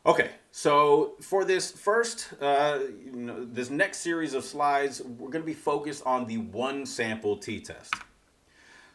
Okay, so for this this next series of slides, we're going to be focused on the one sample t-test.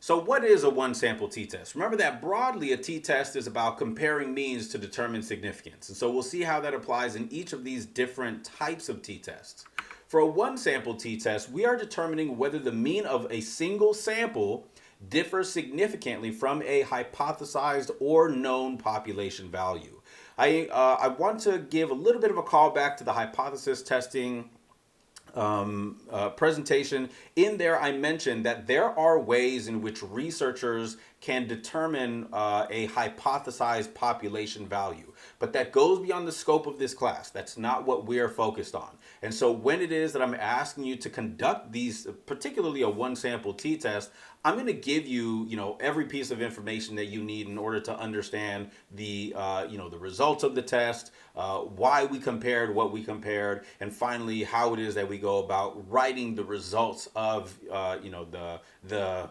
So what is a one sample t-test? Remember that broadly a t-test is about comparing means to determine significance. And so we'll see how that applies in each of these different types of t-tests. For a one sample t-test, we are determining whether the mean of a single sample differs significantly from a hypothesized or known population value. I want to give a little bit of a callback to the hypothesis testing presentation. In there, I mentioned that there are ways in which researchers can determine a hypothesized population value, but that goes beyond the scope of this class. That's not what we're focused on. And so, when it is that I'm asking you to conduct these, particularly a one sample t test, I'm going to give you, every piece of information that you need in order to understand the results of the test, why we compared what we compared, and finally how it is that we go about writing the results of, the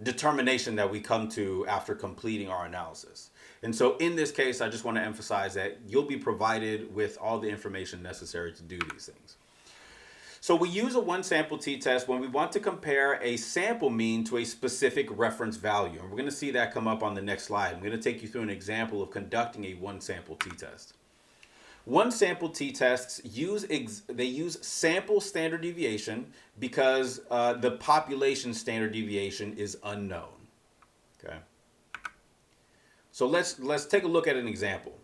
determination that we come to after completing our analysis. And so in this case, I just want to emphasize that you'll be provided with all the information necessary to do these things. So we use a one sample t-test when we want to compare a sample mean to a specific reference value. And we're going to see that come up on the next slide. I'm going to take you through an example of conducting a one sample t-test. One sample t-tests use sample standard deviation because the population standard deviation is unknown. Okay. So let's take a look at an example.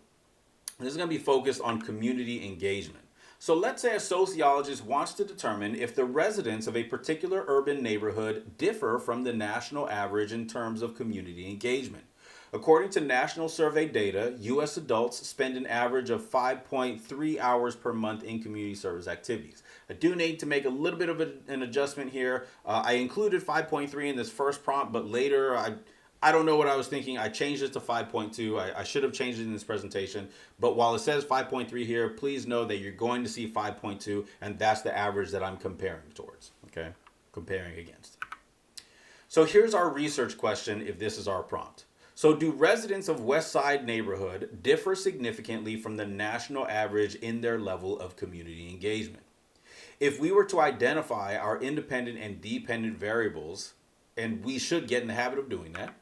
This is going to be focused on community engagement. So let's say a sociologist wants to determine if the residents of a particular urban neighborhood differ from the national average in terms of community engagement. According to national survey data, U.S. adults spend an average of 5.3 hours per month in community service activities. I do need to make a little bit of an adjustment here. I included 5.3 in this first prompt, but later I don't know what I was thinking. I changed it to 5.2. I should have changed it in this presentation. But while it says 5.3 here, please know that you're going to see 5.2, and that's the average that I'm comparing towards, okay? Comparing against. So here's our research question if this is our prompt. So do residents of West Side neighborhood differ significantly from the national average in their level of community engagement? If we were to identify our independent and dependent variables, and we should get in the habit of doing that,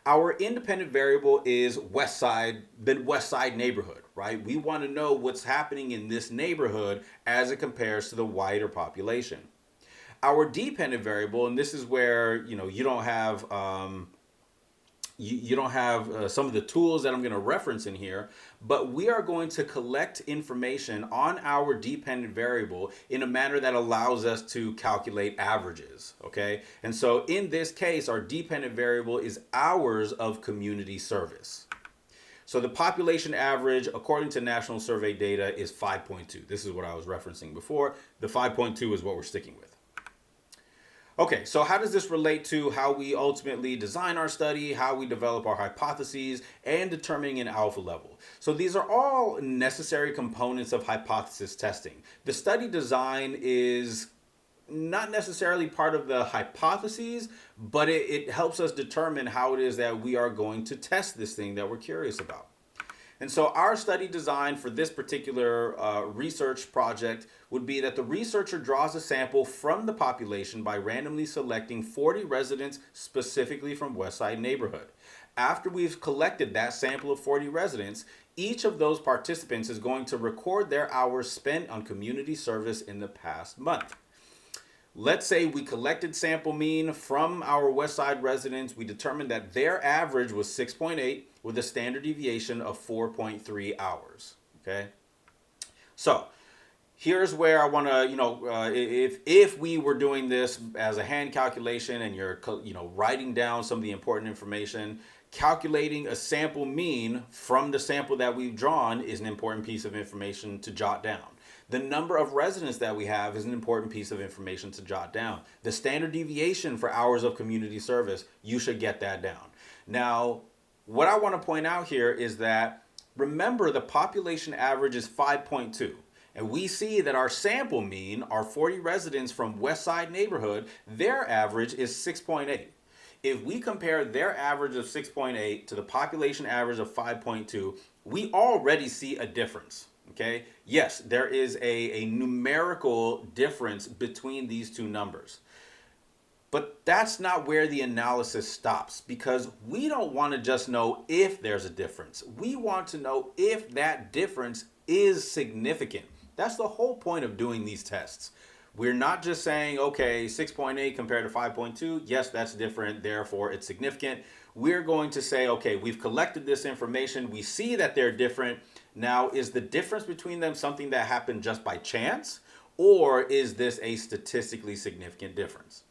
our independent variable is the West Side neighborhood, right? We want to know what's happening in this neighborhood as it compares to the wider population. Our dependent variable, and this is where you don't have you don't have some of the tools that I'm going to reference in here, but we are going to collect information on our dependent variable in a manner that allows us to calculate averages, okay? And so in this case, our dependent variable is hours of community service. So the population average, according to national survey data, is 5.2. This is what I was referencing before. The 5.2 is what we're sticking with. Okay, so how does this relate to how we ultimately design our study, how we develop our hypotheses, and determining an alpha level? So these are all necessary components of hypothesis testing. The study design is not necessarily part of the hypotheses, but it helps us determine how it is that we are going to test this thing that we're curious about. And so our study design for this particular research project would be that the researcher draws a sample from the population by randomly selecting 40 residents specifically from West Side neighborhood. After we've collected that sample of 40 residents, each of those participants is going to record their hours spent on community service in the past month. Let's say we collected sample mean from our West Side residents. We determined that their average was 6.8 with a standard deviation of 4.3 hours. Okay. So here's where I want to, if we were doing this as a hand calculation and you're, writing down some of the important information, calculating a sample mean from the sample that we've drawn is an important piece of information to jot down. The number of residents that we have is an important piece of information to jot down. The standard deviation for hours of community service, you should get that down. Now, what I want to point out here is that remember the population average is 5.2. And we see that our sample mean, our 40 residents from West Side neighborhood, their average is 6.8. If we compare their average of 6.8 to the population average of 5.2, we already see a difference. Okay, yes, there is a numerical difference between these two numbers. But that's not where the analysis stops, because we don't want to just know if there's a difference. We want to know if that difference is significant. That's the whole point of doing these tests. We're not just saying, okay, 6.8 compared to 5.2, yes, that's different, therefore it's significant. We're going to say, okay, we've collected this information, we see that they're different. Now, is the difference between them something that happened just by chance, or is this a statistically significant difference?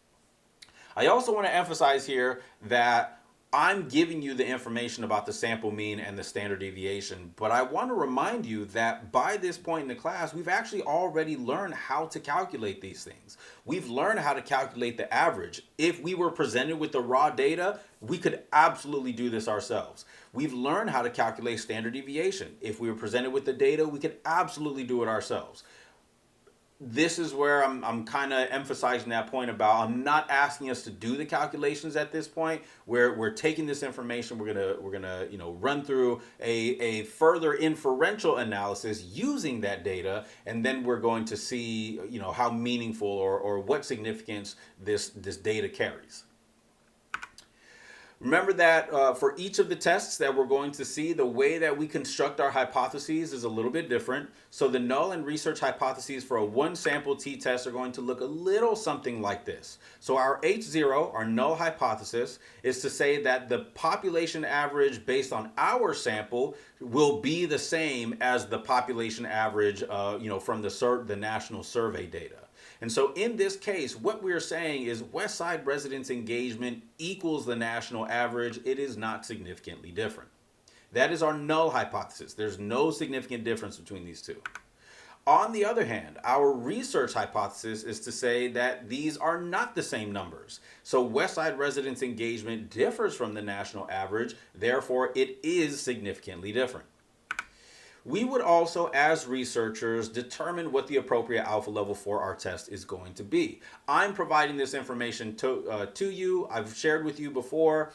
I also want to emphasize here that I'm giving you the information about the sample mean and the standard deviation, but I want to remind you that by this point in the class, we've actually already learned how to calculate these things. We've learned how to calculate the average. If we were presented with the raw data, we could absolutely do this ourselves. We've learned how to calculate standard deviation. If we were presented with the data, we could absolutely do it ourselves. This is where I'm kind of emphasizing that point about, I'm not asking us to do the calculations at this point. We're taking this information, we're gonna run through a further inferential analysis using that data, and then we're going to see how meaningful or what significance this data carries. Remember that for each of the tests that we're going to see, the way that we construct our hypotheses is a little bit different. So the null and research hypotheses for a one sample t-test are going to look a little something like this. So our H0, our null hypothesis, is to say that the population average based on our sample will be the same as the population average from the national survey data. And so in this case, what we're saying is West Side residents' engagement equals the national average. It is not significantly different. That is our null hypothesis. There's no significant difference between these two. On the other hand, our research hypothesis is to say that these are not the same numbers. So West Side residents' engagement differs from the national average. Therefore, it is significantly different. We would also, as researchers, determine what the appropriate alpha level for our test is going to be. I'm providing this information to you. I've shared with you before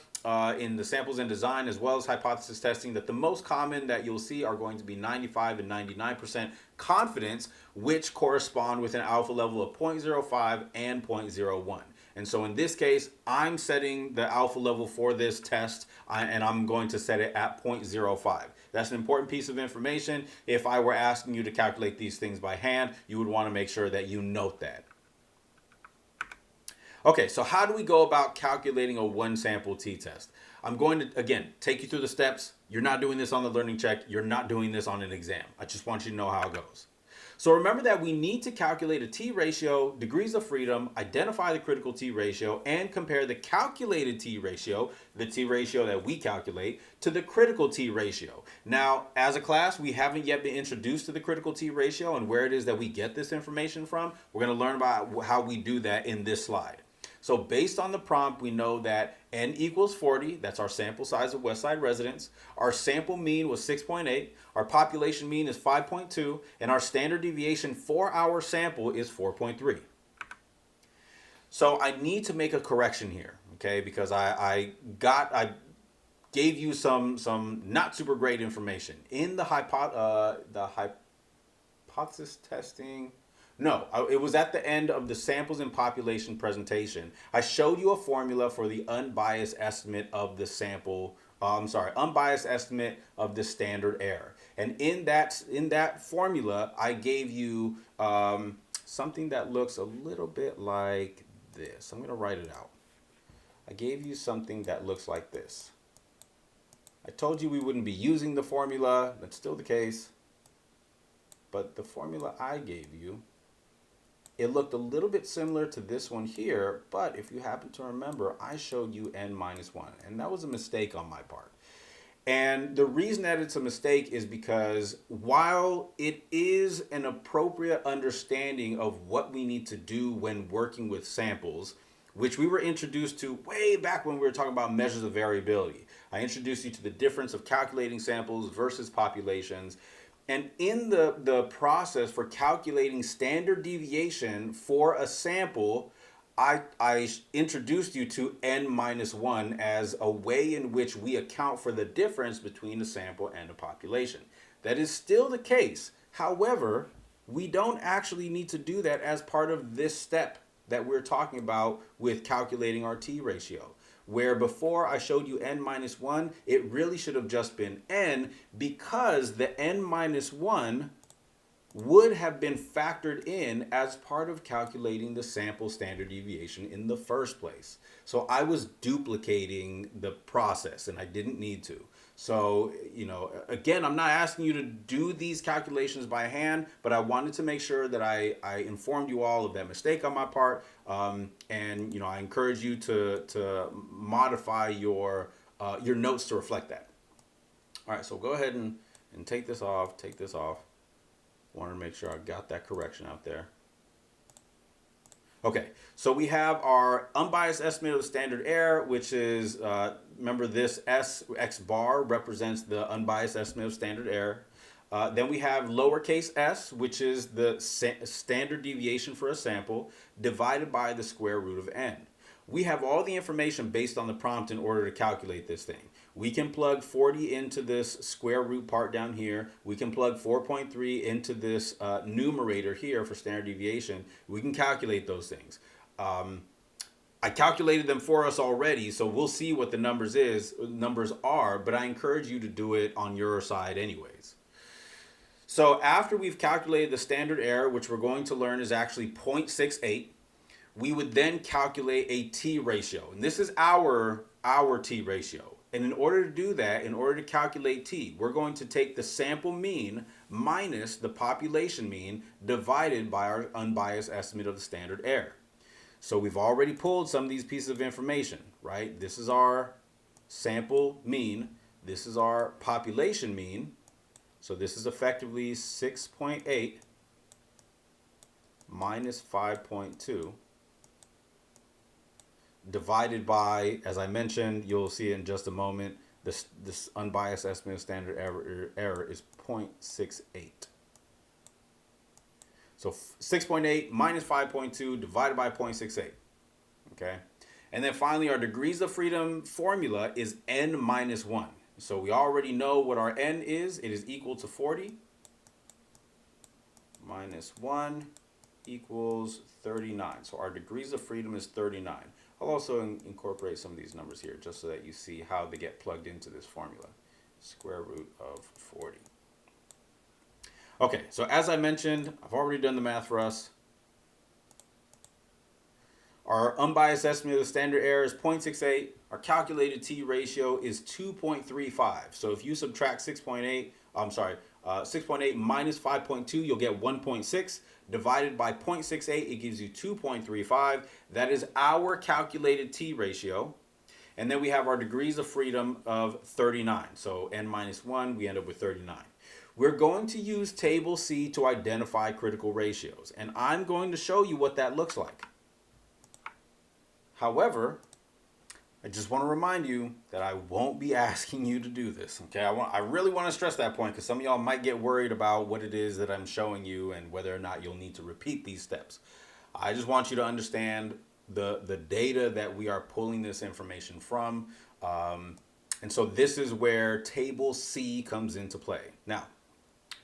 in the samples and design as well as hypothesis testing that the most common that you'll see are going to be 95 and 99% confidence, which correspond with an alpha level of 0.05 and 0.01. And so in this case, I'm setting the alpha level for this test, and I'm going to set it at 0.05. That's an important piece of information. If I were asking you to calculate these things by hand, you would want to make sure that you note that. Okay, so how do we go about calculating a one sample t-test? I'm going to, again, take you through the steps. You're not doing this on the learning check. You're not doing this on an exam. I just want you to know how it goes. So remember that we need to calculate a t-ratio, degrees of freedom, identify the critical t-ratio, and compare the calculated t-ratio, the t-ratio that we calculate, to the critical t-ratio. Now, as a class, we haven't yet been introduced to the critical t-ratio and where it is that we get this information from. We're going to learn about how we do that in this slide. So based on the prompt, we know that n equals 40. That's our sample size of West Side residents. Our sample mean was 6.8. Our population mean is 5.2. And our standard deviation for our sample is 4.3. So I need to make a correction here, okay? Because I gave you some not super great information. In the hypothesis testing... No, it was at the end of the samples and population presentation. I showed you a formula for the unbiased estimate of the sample, unbiased estimate of the standard error. And in that formula, I gave you something that looks a little bit like this. I'm going to write it out. I gave you something that looks like this. I told you we wouldn't be using the formula. That's still the case. But the formula I gave you, it looked a little bit similar to this one here, but if you happen to remember, I showed you n minus 1, and that was a mistake on my part. And the reason that it's a mistake is because while it is an appropriate understanding of what we need to do when working with samples, which we were introduced to way back when we were talking about measures of variability. I introduced you to the difference of calculating samples versus populations. And in the process for calculating standard deviation for a sample, I introduced you to n minus 1 as a way in which we account for the difference between the sample and the population. That is still the case. However, we don't actually need to do that as part of this step that we're talking about with calculating our t ratio. Where before I showed you n minus 1, it really should have just been n, because the n minus 1 would have been factored in as part of calculating the sample standard deviation in the first place. So I was duplicating the process and I didn't need to. So, again, I'm not asking you to do these calculations by hand, but I wanted to make sure that I informed you all of that mistake on my part. And I encourage you to modify your notes to reflect that. All right, so go ahead and take this off, Want to make sure I got that correction out there. Okay, so we have our unbiased estimate of the standard error, which is, remember this x bar represents the unbiased estimate of standard error. Then we have lowercase s, which is the standard deviation for a sample, divided by the square root of n. We have all the information based on the prompt in order to calculate this thing. We can plug 40 into this square root part down here. We can plug 4.3 into this numerator here for standard deviation. We can calculate those things. I calculated them for us already, so we'll see what the numbers are, but I encourage you to do it on your side anyways. So after we've calculated the standard error, which we're going to learn is actually 0.68, we would then calculate a t ratio. And this is our t ratio. And in order to do that, in order to calculate t, we're going to take the sample mean minus the population mean divided by our unbiased estimate of the standard error. So we've already pulled some of these pieces of information, right? This is our sample mean. This is our population mean. So this is effectively 6.8 minus 5.2 divided by, as I mentioned, you'll see it in just a moment, this unbiased estimate of standard error is 0.68. So 6.8 minus 5.2 divided by 0.68. Okay? And then finally, our degrees of freedom formula is n minus 1. So we already know what our n is. It is equal to 40 minus 1 equals 39. So our degrees of freedom is 39. I'll also incorporate some of these numbers here just so that you see how they get plugged into this formula. Square root of 40. Okay, so as I mentioned, I've already done the math for us. Our unbiased estimate of the standard error is 0.68. Our calculated t ratio is 2.35. So if you subtract 6.8 minus 5.2, you'll get 1.6. Divided by 0.68, it gives you 2.35. That is our calculated t ratio. And then we have our degrees of freedom of 39. So n minus 1, we end up with 39. We're going to use table C to identify critical ratios. And I'm going to show you what that looks like. However, I just want to remind you that I won't be asking you to do this. Okay, I really want to stress that point because some of y'all might get worried about what it is that I'm showing you and whether or not you'll need to repeat these steps. I just want you to understand the data that we are pulling this information from. And so this is where table C comes into play. Now,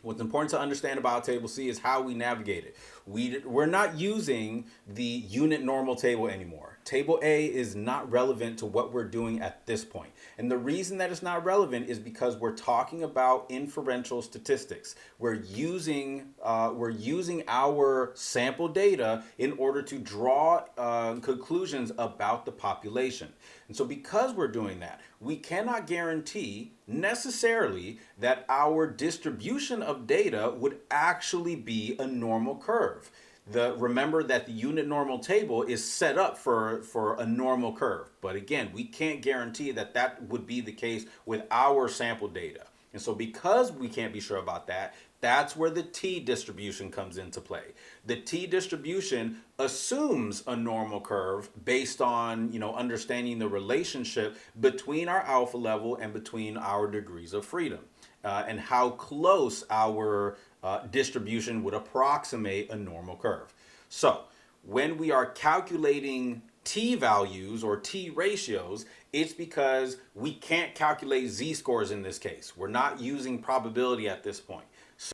what's important to understand about table C is how we navigate it. We're not using the unit normal table anymore. Table A is not relevant to what we're doing at this point. And the reason that it's not relevant is because we're talking about inferential statistics. We're using our sample data in order to draw conclusions about the population. And so because we're doing that, we cannot guarantee necessarily that our distribution of data would actually be a normal curve. Remember that the unit normal table is set up for a normal curve. But again, we can't guarantee that that would be the case with our sample data. And so because we can't be sure about that, that's where the t distribution comes into play. The t distribution assumes a normal curve based on, understanding the relationship between our alpha level and between our degrees of freedom, and how close our distribution would approximate a normal curve. So when we are calculating t values or t ratios, it's because we can't calculate z-scores in this case. We're not using probability at this point.